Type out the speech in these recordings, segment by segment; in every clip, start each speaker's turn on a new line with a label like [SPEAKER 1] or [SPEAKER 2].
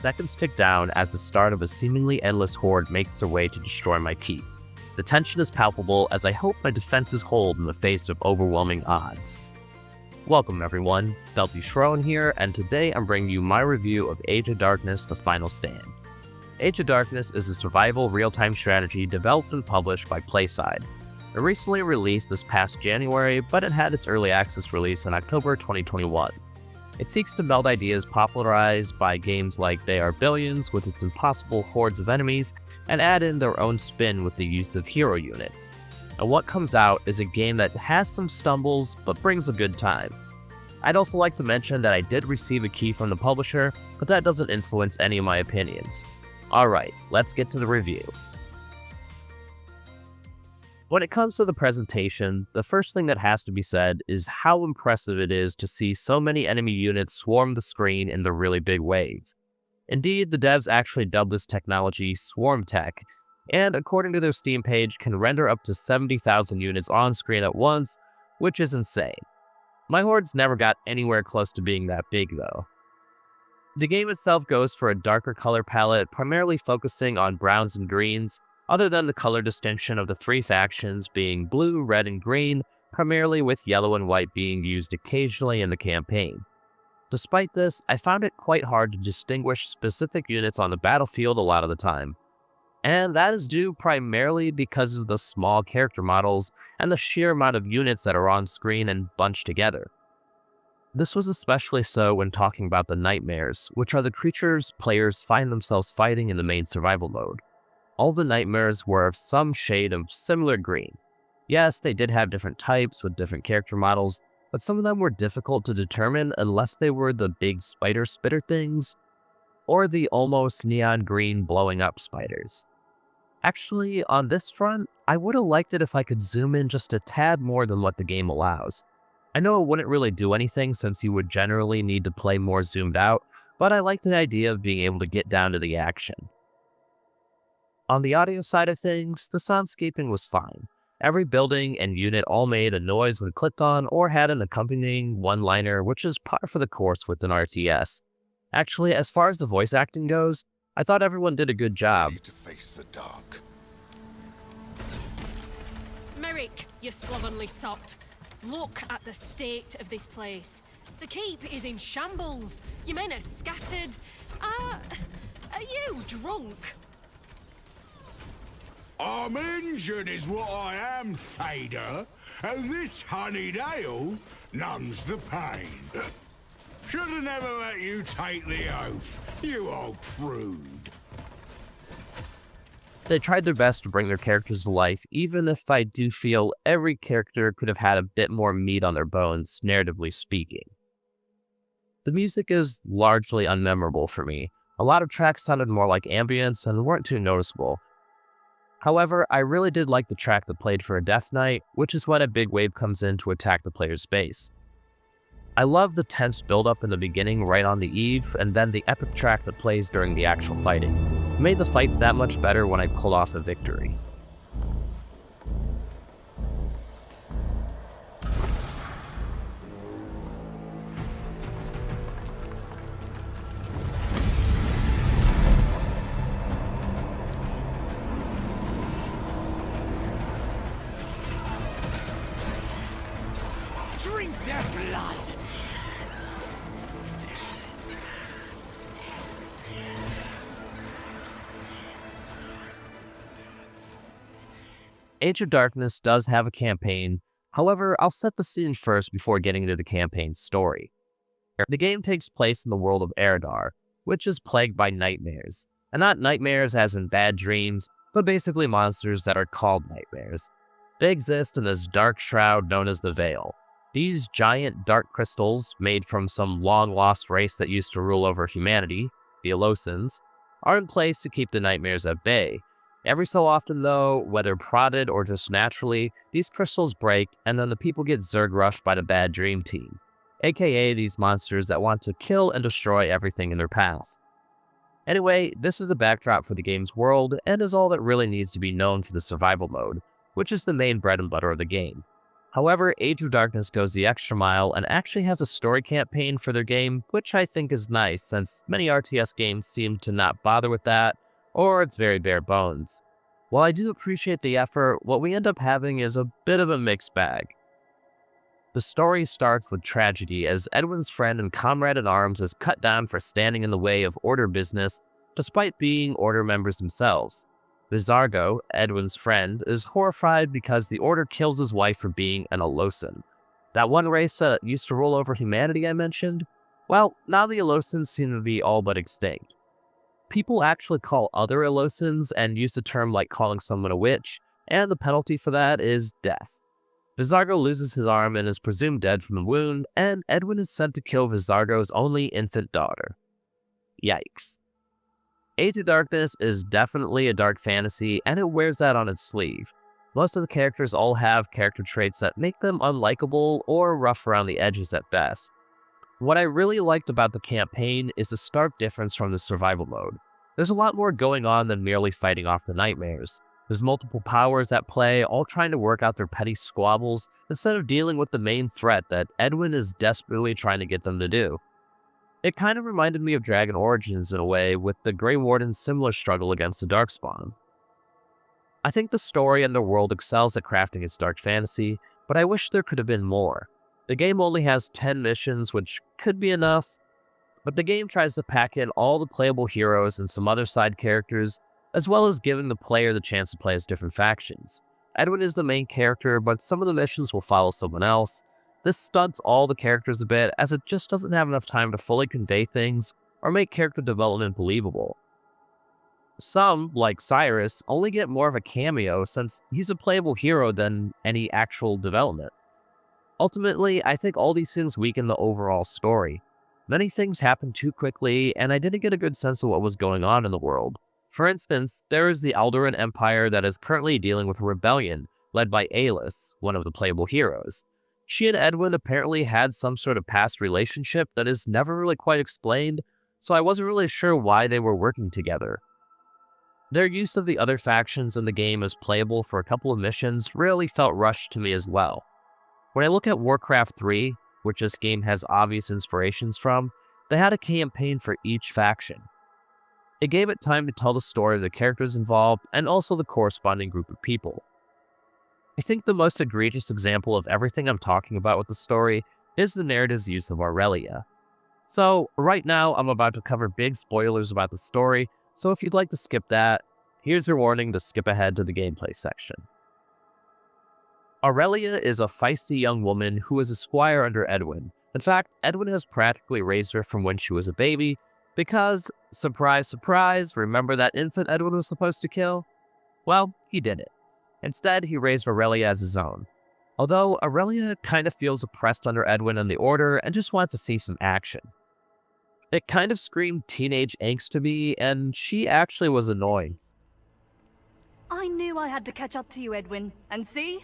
[SPEAKER 1] Seconds tick down as the start of a seemingly endless horde makes their way to destroy my keep. The tension is palpable as I hope my defenses hold in the face of overwhelming odds. Welcome everyone, StealthyShiroean here, and today I'm bringing you my review of Age of Darkness: The Final Stand. Age of Darkness is a survival real-time strategy developed and published by PlaySide. It recently released this past January, but it had its early access release in October 2021. It seeks to meld ideas popularized by games like They Are Billions with its impossible hordes of enemies, and add in their own spin with the use of hero units. And what comes out is a game that has some stumbles, but brings a good time. I'd also like to mention that I did receive a key from the publisher, but that doesn't influence any of my opinions. Alright, let's get to the review. When it comes to the presentation, the first thing that has to be said is how impressive it is to see so many enemy units swarm the screen in the really big waves. Indeed, the devs actually dubbed this technology Swarm Tech, and according to their Steam page, can render up to 70,000 units on screen at once, which is insane. My hordes never got anywhere close to being that big though. The game itself goes for a darker color palette, primarily focusing on browns and greens, other than the color distinction of the three factions being blue, red, and green, primarily with yellow and white being used occasionally in the campaign. Despite this, I found it quite hard to distinguish specific units on the battlefield a lot of the time. And that is due primarily because of the small character models and the sheer amount of units that are on screen and bunched together. This was especially so when talking about the nightmares, which are the creatures players find themselves fighting in the main survival mode. All the nightmares were of some shade of similar green. Yes, they did have different types with different character models, but some of them were difficult to determine unless they were the big spider spitter things, or the almost neon green blowing up spiders. Actually, on this front, I would have liked it if I could zoom in just a tad more than what the game allows. I know it wouldn't really do anything since you would generally need to play more zoomed out, but I like the idea of being able to get down to the action. On the audio side of things, the soundscaping was fine. Every building and unit all made a noise when clicked on or had an accompanying one-liner, which is par for the course with an RTS. Actually, as far as the voice acting goes, I thought everyone did a good job.
[SPEAKER 2] To face the dark.
[SPEAKER 3] Merrick, you slovenly sot. Look at the state of this place. The keep is in shambles. Your men are scattered. Are you drunk?
[SPEAKER 2] I'm injured is what I am, Fader, and this honeyed ale numbs the pain. Should've never let you take the oath, you old prude.
[SPEAKER 1] They tried their best to bring their characters to life, even if I do feel every character could have had a bit more meat on their bones, narratively speaking. The music is largely unmemorable for me. A lot of tracks sounded more like ambience and weren't too noticeable. However, I really did like the track that played for a Death Knight, which is when a big wave comes in to attack the player's base. I love the tense build-up in the beginning right on the eve, and then the epic track that plays during the actual fighting. It made the fights that much better when I pulled off a victory.
[SPEAKER 4] Drink their blood!
[SPEAKER 1] Age of Darkness does have a campaign, however, I'll set the scene first before getting into the campaign's story. The game takes place in the world of Eredar, which is plagued by nightmares. And not nightmares as in bad dreams, but basically monsters that are called nightmares. They exist in this dark shroud known as the Veil. These giant dark crystals, made from some long-lost race that used to rule over humanity, the Elosins, are in place to keep the nightmares at bay. Every so often though, whether prodded or just naturally, these crystals break and then the people get Zerg rushed by the Bad Dream Team, aka these monsters that want to kill and destroy everything in their path. Anyway, this is the backdrop for the game's world and is all that really needs to be known for the survival mode, which is the main bread and butter of the game. However, Age of Darkness goes the extra mile and actually has a story campaign for their game, which I think is nice since many RTS games seem to not bother with that, or it's very bare bones. While I do appreciate the effort, what we end up having is a bit of a mixed bag. The story starts with tragedy as Edwin's friend and comrade in arms is cut down for standing in the way of Order business, despite being Order members themselves. Vizargo, Edwin's friend, is horrified because the Order kills his wife for being an Alosan. That one race that used to rule over humanity I mentioned? Well, now the Alosans seem to be all but extinct. People actually call other Alosans and use the term like calling someone a witch, and the penalty for that is death. Vizargo loses his arm and is presumed dead from the wound, and Edwin is sent to kill Vizargo's only infant daughter. Yikes. Age of Darkness is definitely a dark fantasy, and it wears that on its sleeve. Most of the characters all have character traits that make them unlikable or rough around the edges at best. What I really liked about the campaign is the stark difference from the survival mode. There's a lot more going on than merely fighting off the nightmares. There's multiple powers at play, all trying to work out their petty squabbles instead of dealing with the main threat that Edwin is desperately trying to get them to do. It kind of reminded me of Dragon Origins in a way, with the Grey Warden's similar struggle against the Darkspawn. I think the story and the world excels at crafting its dark fantasy, but I wish there could have been more. The game only has 10 missions, which could be enough, but the game tries to pack in all the playable heroes and some other side characters, as well as giving the player the chance to play as different factions. Edwin is the main character, but some of the missions will follow someone else. This stunts all the characters a bit, as it just doesn't have enough time to fully convey things or make character development believable. Some, like Cyrus, only get more of a cameo since he's a playable hero than any actual development. Ultimately, I think all these things weaken the overall story. Many things happen too quickly, and I didn't get a good sense of what was going on in the world. For instance, there is the Alderan Empire that is currently dealing with a rebellion, led by Aelys, one of the playable heroes. She and Edwin apparently had some sort of past relationship that is never really quite explained, so I wasn't really sure why they were working together. Their use of the other factions in the game as playable for a couple of missions really felt rushed to me as well. When I look at Warcraft 3, which this game has obvious inspirations from, they had a campaign for each faction. It gave it time to tell the story of the characters involved and also the corresponding group of people. I think the most egregious example of everything I'm talking about with the story is the narrative's use of Aurelia. So, right now I'm about to cover big spoilers about the story, so if you'd like to skip that, here's your warning to skip ahead to the gameplay section. Aurelia is a feisty young woman who is a squire under Edwin. In fact, Edwin has practically raised her from when she was a baby, because, surprise, surprise, remember that infant Edwin was supposed to kill? Well, he didn't. Instead, he raised Aurelia as his own. Although Aurelia kind of feels oppressed under Edwin and the Order and just wants to see some action. It kind of screamed teenage angst to me, and she actually was annoying.
[SPEAKER 4] I knew I had to catch up to you, Edwin. And see?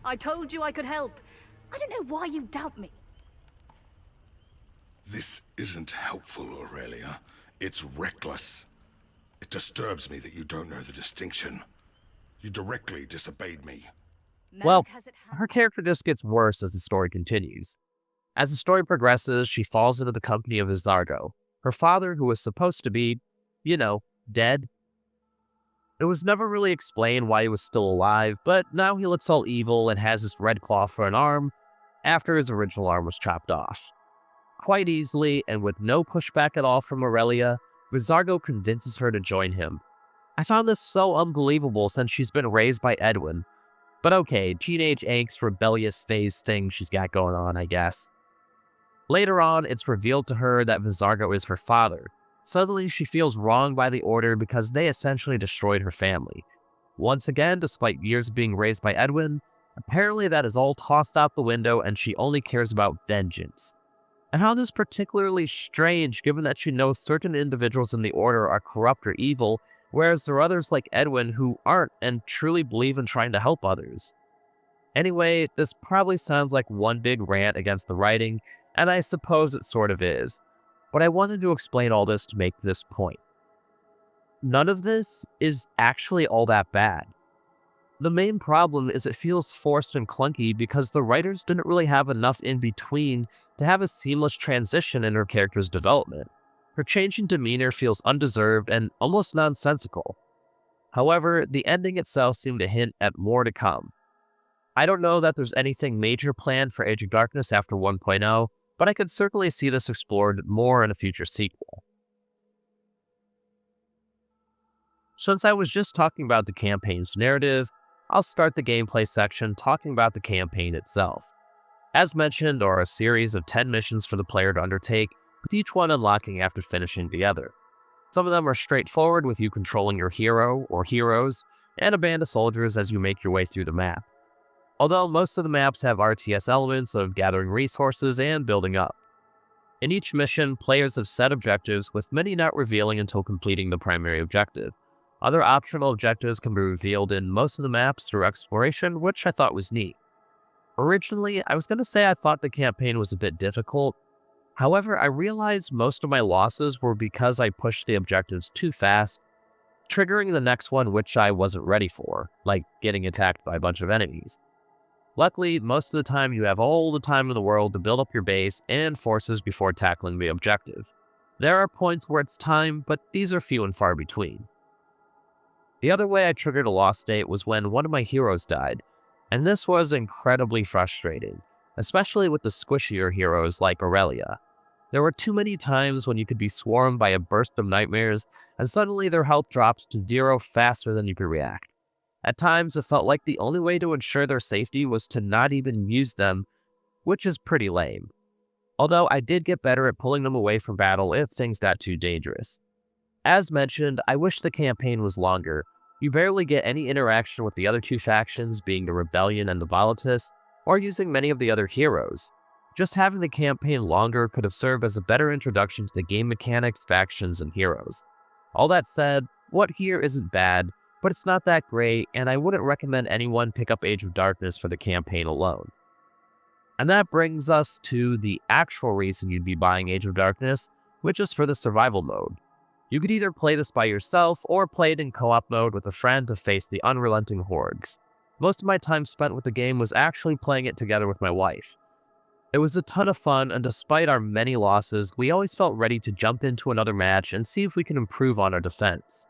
[SPEAKER 4] I told you I could help. I don't know why you doubt me.
[SPEAKER 2] This isn't helpful, Aurelia. It's reckless. It disturbs me that you don't know the distinction. You directly disobeyed me.
[SPEAKER 1] Well, her character just gets worse as the story continues. As the story progresses, she falls into the company of Vizargo, her father who was supposed to be, dead. It was never really explained why he was still alive, but now he looks all evil and has this red claw for an arm, after his original arm was chopped off. Quite easily, and with no pushback at all from Aurelia, Vizargo convinces her to join him. I found this so unbelievable since she's been raised by Edwin. But okay, teenage angst, rebellious phase thing she's got going on, I guess. Later on, it's revealed to her that Vizargo is her father. Suddenly, she feels wronged by the Order because they essentially destroyed her family. Once again, despite years of being raised by Edwin, apparently that is all tossed out the window and she only cares about vengeance. I found this particularly strange given that she knows certain individuals in the Order are corrupt or evil, whereas there are others like Edwin who aren't and truly believe in trying to help others. Anyway, this probably sounds like one big rant against the writing, and I suppose it sort of is. But I wanted to explain all this to make this point. None of this is actually all that bad. The main problem is it feels forced and clunky because the writers didn't really have enough in between to have a seamless transition in her character's development. Her change in demeanor feels undeserved and almost nonsensical. However, the ending itself seemed to hint at more to come. I don't know that there's anything major planned for Age of Darkness after 1.0, but I could certainly see this explored more in a future sequel. Since I was just talking about the campaign's narrative, I'll start the gameplay section talking about the campaign itself. As mentioned, there are a series of 10 missions for the player to undertake, with each one unlocking after finishing the other. Some of them are straightforward, with you controlling your hero or heroes and a band of soldiers as you make your way through the map. Although most of the maps have RTS elements of gathering resources and building up. In each mission, players have set objectives, with many not revealing until completing the primary objective. Other optional objectives can be revealed in most of the maps through exploration, which I thought was neat. Originally, I was going to say I thought the campaign was a bit difficult. However, I realized most of my losses were because I pushed the objectives too fast, triggering the next one which I wasn't ready for, like getting attacked by a bunch of enemies. Luckily, most of the time you have all the time in the world to build up your base and forces before tackling the objective. There are points where it's time, but these are few and far between. The other way I triggered a loss state was when one of my heroes died, and this was incredibly frustrating, especially with the squishier heroes like Aurelia. There were too many times when you could be swarmed by a burst of nightmares, and suddenly their health drops to 0 faster than you could react. At times, it felt like the only way to ensure their safety was to not even use them, which is pretty lame. Although I did get better at pulling them away from battle if things got too dangerous. As mentioned, I wish the campaign was longer. You barely get any interaction with the other two factions, being the Rebellion and the Volatus, or using many of the other heroes. Just having the campaign longer could have served as a better introduction to the game mechanics, factions, and heroes. All that said, what here isn't bad, but it's not that great, and I wouldn't recommend anyone pick up Age of Darkness for the campaign alone. And that brings us to the actual reason you'd be buying Age of Darkness, which is for the survival mode. You could either play this by yourself or play it in co-op mode with a friend to face the unrelenting hordes. Most of my time spent with the game was actually playing it together with my wife. It was a ton of fun, and despite our many losses, we always felt ready to jump into another match and see if we can improve on our defense.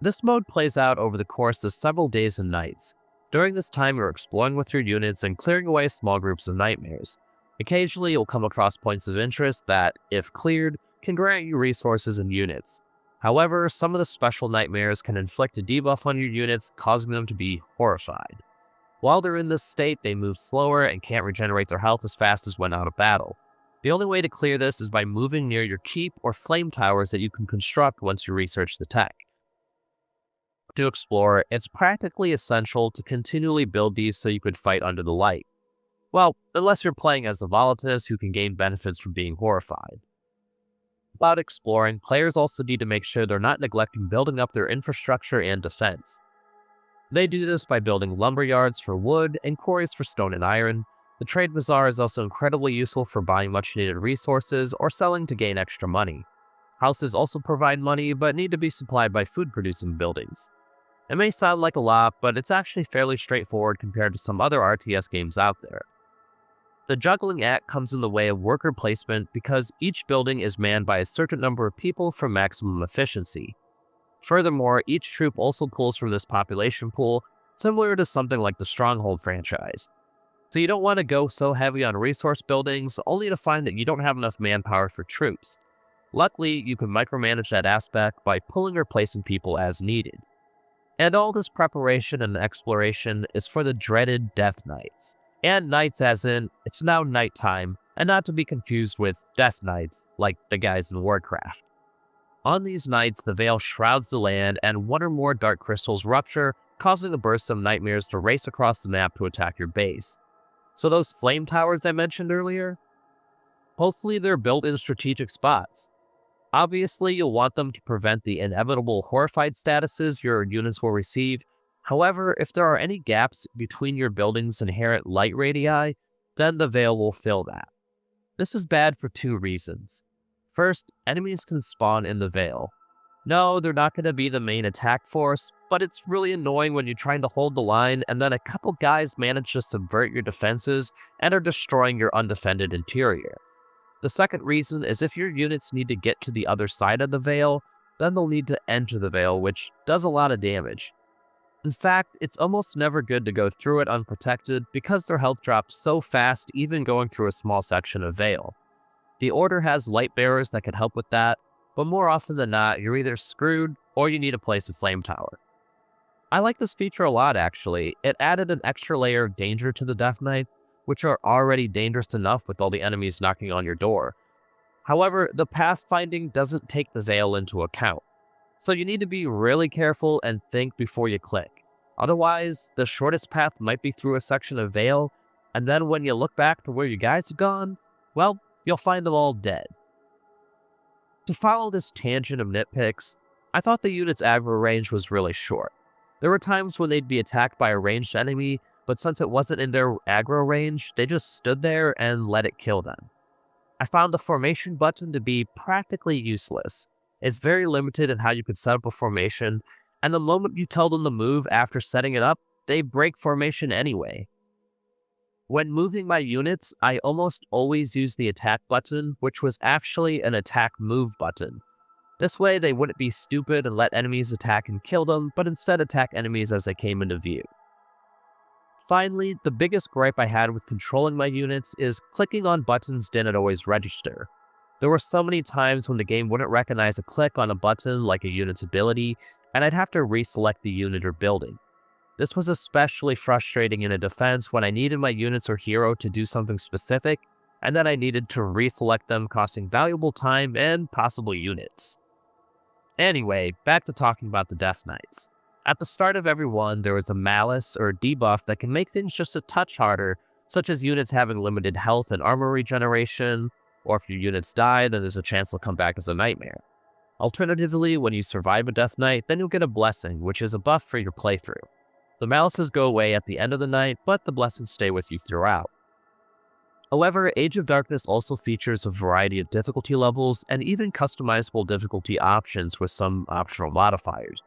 [SPEAKER 1] This mode plays out over the course of several days and nights. During this time, you're exploring with your units and clearing away small groups of nightmares. Occasionally, you'll come across points of interest that, if cleared, can grant you resources and units. However, some of the special nightmares can inflict a debuff on your units, causing them to be horrified. While they're in this state, they move slower and can't regenerate their health as fast as when out of battle. The only way to clear this is by moving near your keep or flame towers that you can construct once you research the tech. To explore, it's practically essential to continually build these so you could fight under the light. Well, unless you're playing as the Volatus, who can gain benefits from being horrified. About exploring, players also need to make sure they're not neglecting building up their infrastructure and defense. They do this by building lumber yards for wood and quarries for stone and iron. The trade bazaar is also incredibly useful for buying much needed resources or selling to gain extra money. Houses also provide money but need to be supplied by food producing buildings. It may sound like a lot, but it's actually fairly straightforward compared to some other RTS games out there. The juggling act comes in the way of worker placement because each building is manned by a certain number of people for maximum efficiency. Furthermore, each troop also pulls from this population pool, similar to something like the Stronghold franchise. So you don't want to go so heavy on resource buildings, only to find that you don't have enough manpower for troops. Luckily, you can micromanage that aspect by pulling or placing people as needed. And all this preparation and exploration is for the dreaded Death Knights. And Knights as in, it's now nighttime, and not to be confused with Death Knights, like the guys in Warcraft. On these nights, the veil shrouds the land, and one or more dark crystals rupture, causing a burst of nightmares to race across the map to attack your base. So those flame towers I mentioned earlier? Hopefully they're built in strategic spots. Obviously, you'll want them to prevent the inevitable horrified statuses your units will receive. However, if there are any gaps between your building's inherent light radii, then the veil will fill that. This is bad for two reasons. First, enemies can spawn in the veil. No, they're not going to be the main attack force, but it's really annoying when you're trying to hold the line and then a couple guys manage to subvert your defenses and are destroying your undefended interior. The second reason is if your units need to get to the other side of the Veil, then they'll need to enter the Veil, which does a lot of damage. In fact, it's almost never good to go through it unprotected because their health drops so fast even going through a small section of Veil. The Order has light bearers that can help with that, but more often than not, you're either screwed or you need to place a flame tower. I like this feature a lot actually. It added an extra layer of danger to the Death Knight, which are already dangerous enough with all the enemies knocking on your door. However, the pathfinding doesn't take the Veil into account, so you need to be really careful and think before you click. Otherwise, the shortest path might be through a section of Veil, and then when you look back to where you guys have gone, well, you'll find them all dead. To follow this tangent of nitpicks, I thought the unit's aggro range was really short. There were times when they'd be attacked by a ranged enemy, but since it wasn't in their aggro range, they just stood there and let it kill them. I found the formation button to be practically useless. It's very limited in how you can set up a formation, and the moment you tell them to move after setting it up, they break formation anyway. When moving my units, I almost always use the attack button, which was actually an attack move button. This way they wouldn't be stupid and let enemies attack and kill them, but instead attack enemies as they came into view. Finally, the biggest gripe I had with controlling my units is clicking on buttons didn't always register. There were so many times when the game wouldn't recognize a click on a button like a unit's ability, and I'd have to reselect the unit or building. This was especially frustrating in a defense when I needed my units or hero to do something specific, and then I needed to reselect them, costing valuable time and possible units. Anyway, back to talking about the Death Knights. At the start of every one, there was a malice or debuff that can make things just a touch harder, such as units having limited health and armor regeneration, or if your units die, then there's a chance they'll come back as a nightmare. Alternatively, when you survive a Death Knight, then you'll get a blessing, which is a buff for your playthrough. The malices go away at the end of the night, but the blessings stay with you throughout. However, Age of Darkness also features a variety of difficulty levels and even customizable difficulty options with some optional modifiers.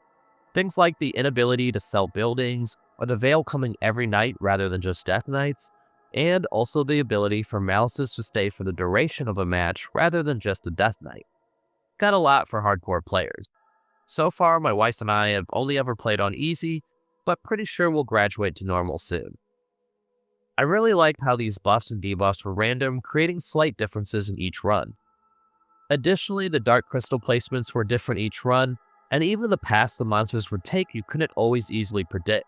[SPEAKER 1] Things like the inability to sell buildings, or the Veil coming every night rather than just Death Knights, and also the ability for malices to stay for the duration of a match rather than just a Death Knight. Got a lot for hardcore players. So far, my wife and I have only ever played on easy, but pretty sure we'll graduate to normal soon. I really liked how these buffs and debuffs were random, creating slight differences in each run. Additionally, the Dark Crystal placements were different each run, and even the paths the monsters would take you couldn't always easily predict.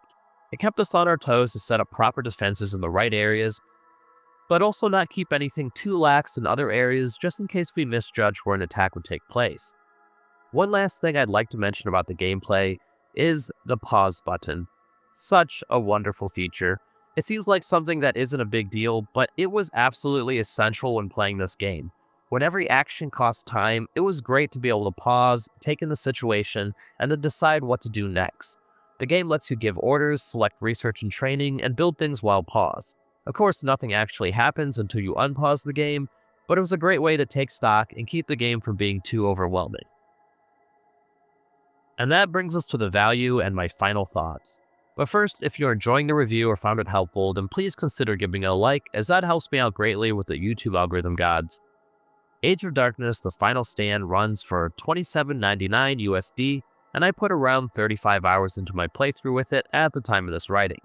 [SPEAKER 1] It kept us on our toes to set up proper defenses in the right areas, but also not keep anything too lax in other areas just in case we misjudged where an attack would take place. One last thing I'd like to mention about the gameplay is the pause button. Such a wonderful feature. It seems like something that isn't a big deal, but it was absolutely essential when playing this game. When every action cost time, it was great to be able to pause, take in the situation, and then decide what to do next. The game lets you give orders, select research and training, and build things while paused. Of course, nothing actually happens until you unpause the game, but it was a great way to take stock and keep the game from being too overwhelming. And that brings us to the value and my final thoughts. But first, if you're enjoying the review or found it helpful, then please consider giving it a like, as that helps me out greatly with the YouTube algorithm gods. Age of Darkness: The Final Stand runs for $27.99 USD, and I put around 35 hours into my playthrough with it at the time of this writing.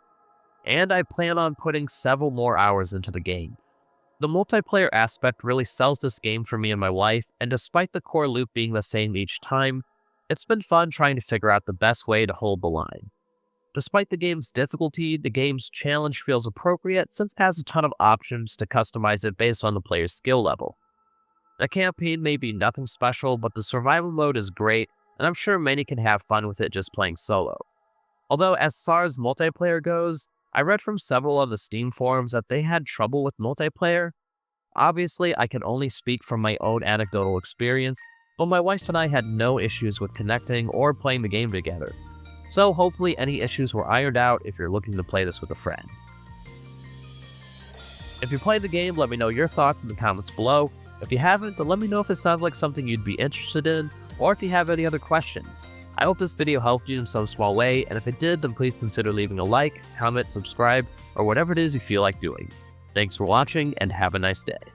[SPEAKER 1] And I plan on putting several more hours into the game. The multiplayer aspect really sells this game for me and my wife, and despite the core loop being the same each time, it's been fun trying to figure out the best way to hold the line. Despite the game's difficulty, the game's challenge feels appropriate since it has a ton of options to customize it based on the player's skill level. The campaign may be nothing special, but the survival mode is great, and I'm sure many can have fun with it just playing solo. Although as far as multiplayer goes, I read from several of the Steam forums that they had trouble with multiplayer. Obviously, I can only speak from my own anecdotal experience, but my wife and I had no issues with connecting or playing the game together. So hopefully any issues were ironed out if you're looking to play this with a friend. If you played the game, let me know your thoughts in the comments below. If you haven't, then let me know if it sounds like something you'd be interested in, or if you have any other questions. I hope this video helped you in some small way, and if it did, then please consider leaving a like, comment, subscribe, or whatever it is you feel like doing. Thanks for watching, and have a nice day.